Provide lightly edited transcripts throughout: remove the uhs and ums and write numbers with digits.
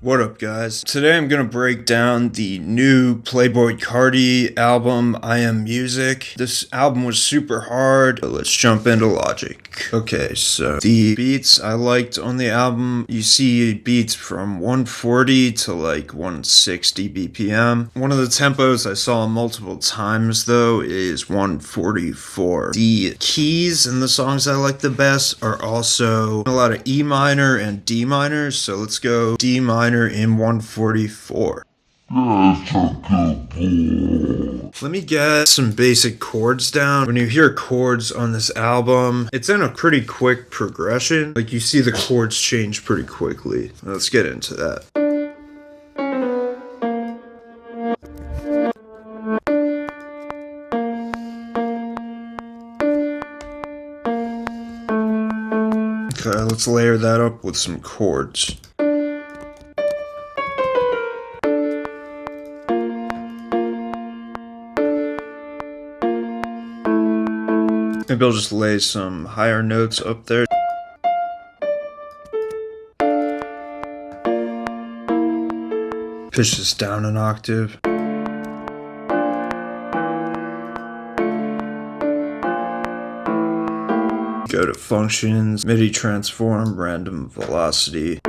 What up, guys? Today I'm gonna break down the new playboi carti album, I Am Music. This album was super hard. Let's jump into logic. Okay, so the beats I liked on the album, you see beats from 140 to like 160 BPM. One of the tempos I saw multiple times though is 144. The keys in the songs I like the best are also a lot of E minor and D minor, so let's go D minor in 144. Let me get some basic chords down. When you hear chords on this album, it's in a pretty quick progression. Like you see the chords change pretty quickly. Let's get into that. Okay, let's layer that up with some chords. Maybe I'll just lay some higher notes up there. Pitch this down an octave. Go to functions, MIDI transform, random velocity.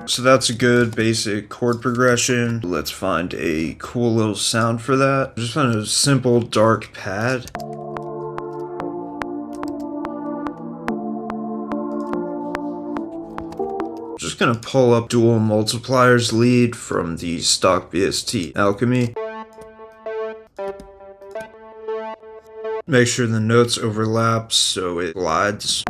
So that's a good basic chord progression. Let's find a cool little sound for that. Just find a simple dark pad. Just gonna pull up dual multipliers lead from the stock VST Alchemy. Make sure the notes overlap so it glides.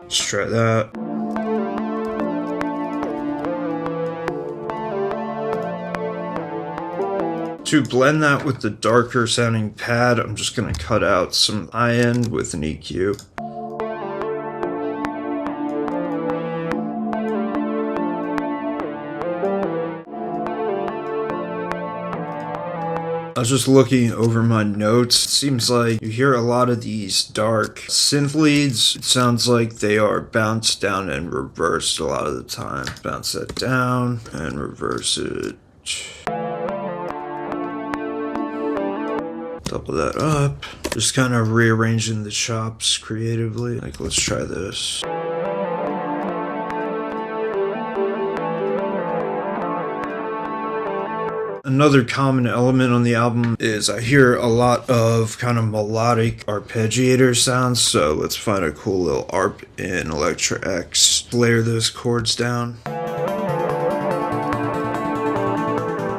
Let's try that. To blend that with the darker sounding pad, I'm just going to cut out some high end with an EQ. I was just looking over my notes. It seems like you hear a lot of these dark synth leads. It sounds like they are bounced down and reversed a lot of the time. Bounce that down and reverse it. Double that up. Just kind of rearranging the chops creatively. Like, let's try this. Another common element on the album is I hear a lot of kind of melodic arpeggiator sounds, so let's find a cool little arp in Electra X. Layer those chords down.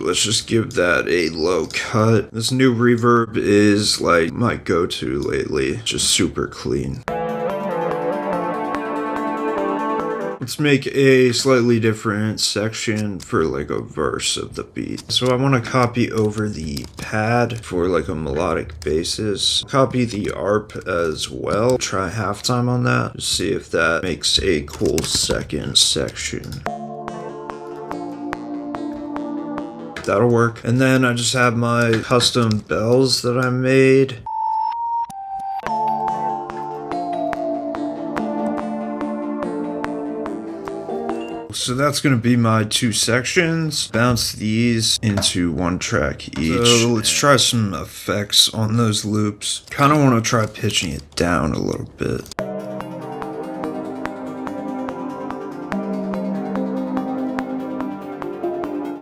Let's just give that a low cut. This new reverb is like my go-to lately, just super clean. Let's make a slightly different section for like a verse of the beat. So I want to copy over the pad for like a melodic basis. Copy the arp as well. Try halftime on that. Just see if that makes a cool second section. That'll work. And then I just have my custom bells that I made. So that's going to be my two sections. Bounce these into one track each. So let's try some effects on those loops. Kind of want to try pitching it down a little bit.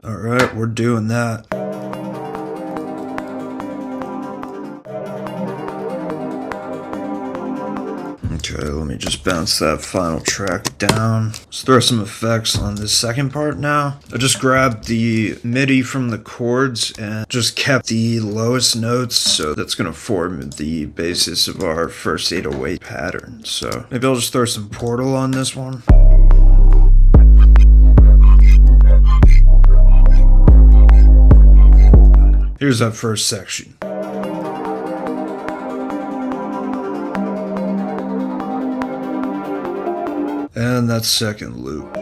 Alright, we're doing that. Okay, let me just bounce that final track down. Let's throw some effects on this second part now. I just grabbed the MIDI from the chords and just kept the lowest notes, so that's going to form the basis of our first 808 pattern. So maybe I'll just throw some Portal on this one. Here's that first section. And that second loop.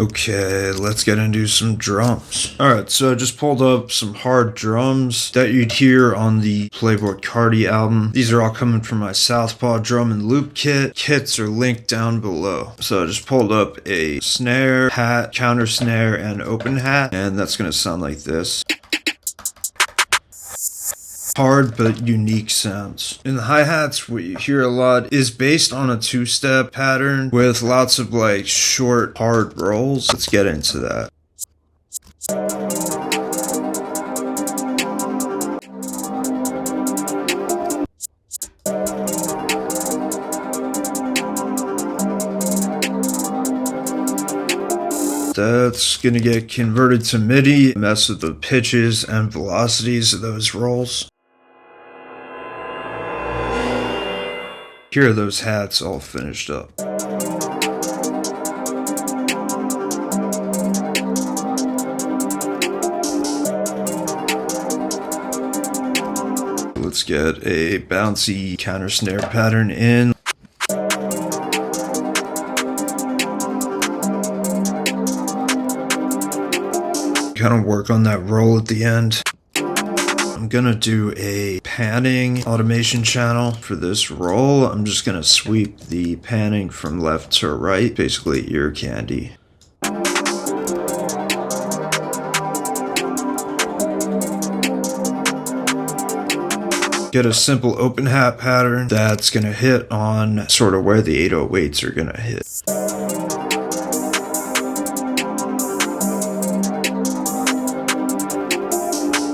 Okay, let's get into some drums. Alright, so I just pulled up some hard drums that you'd hear on the Playboi Carti album. These are all coming from my SOUTHPAW drum and loop kit. Kits are linked down below. So I just pulled up a snare, hat, counter snare, and open hat, and that's gonna sound like this. Hard but unique sounds. In the hi-hats, what you hear a lot is based on a two-step pattern with lots of like short, hard rolls. Let's get into that. That's gonna get converted to MIDI, mess with the pitches and velocities of those rolls. Here are those hats all finished up. Let's get a bouncy counter snare pattern in. Kind of work on that roll at the end. I'm gonna do a panning automation channel for this roll. I'm just gonna sweep the panning from left to right, basically ear candy. Get a simple open hat pattern that's gonna hit on sort of where the 808s are gonna hit.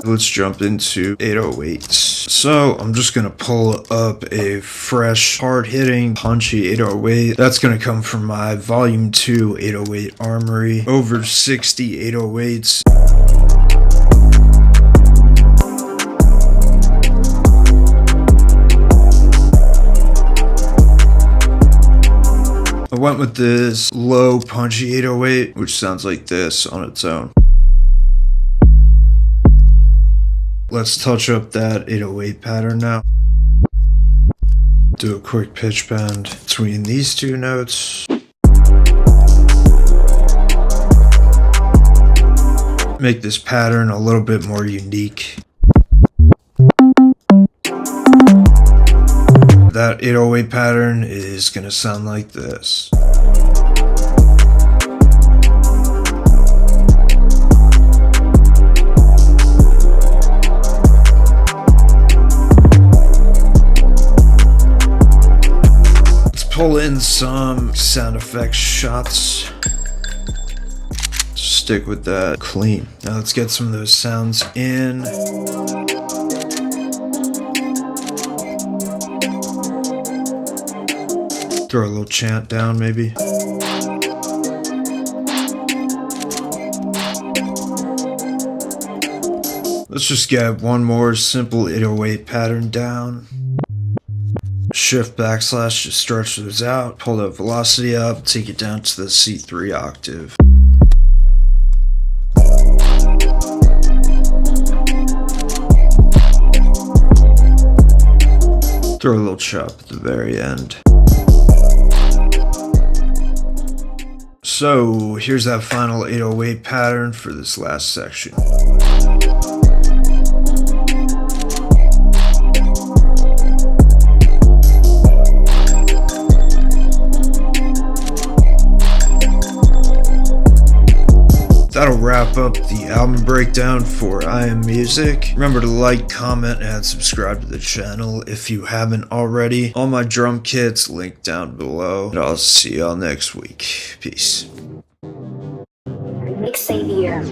Let's jump into 808s. So I'm just gonna pull up a fresh, hard-hitting, punchy 808. That's gonna come from my Volume 2 808 Armory. Over 60 808s. I went with this low, punchy 808, which sounds like this on its own. Let's touch up that 808 pattern now. Do a quick pitch bend between these two notes. Make this pattern a little bit more unique. That 808 pattern is gonna sound like this. Pull in some sound effects shots. Stick with that clean. Now let's get some of those sounds in. Throw a little chant down maybe. Let's just get one more simple 808 pattern down. Shift backslash to stretch those out, pull that velocity up, take it down to the C3 octave. Throw a little chop at the very end. So here's that final 808 pattern for this last section. That'll wrap up the album breakdown for I Am Music. Remember to like, comment, and subscribe to the channel if you haven't already. All my drum kits linked down below. And I'll see y'all next week. Peace. Xavier.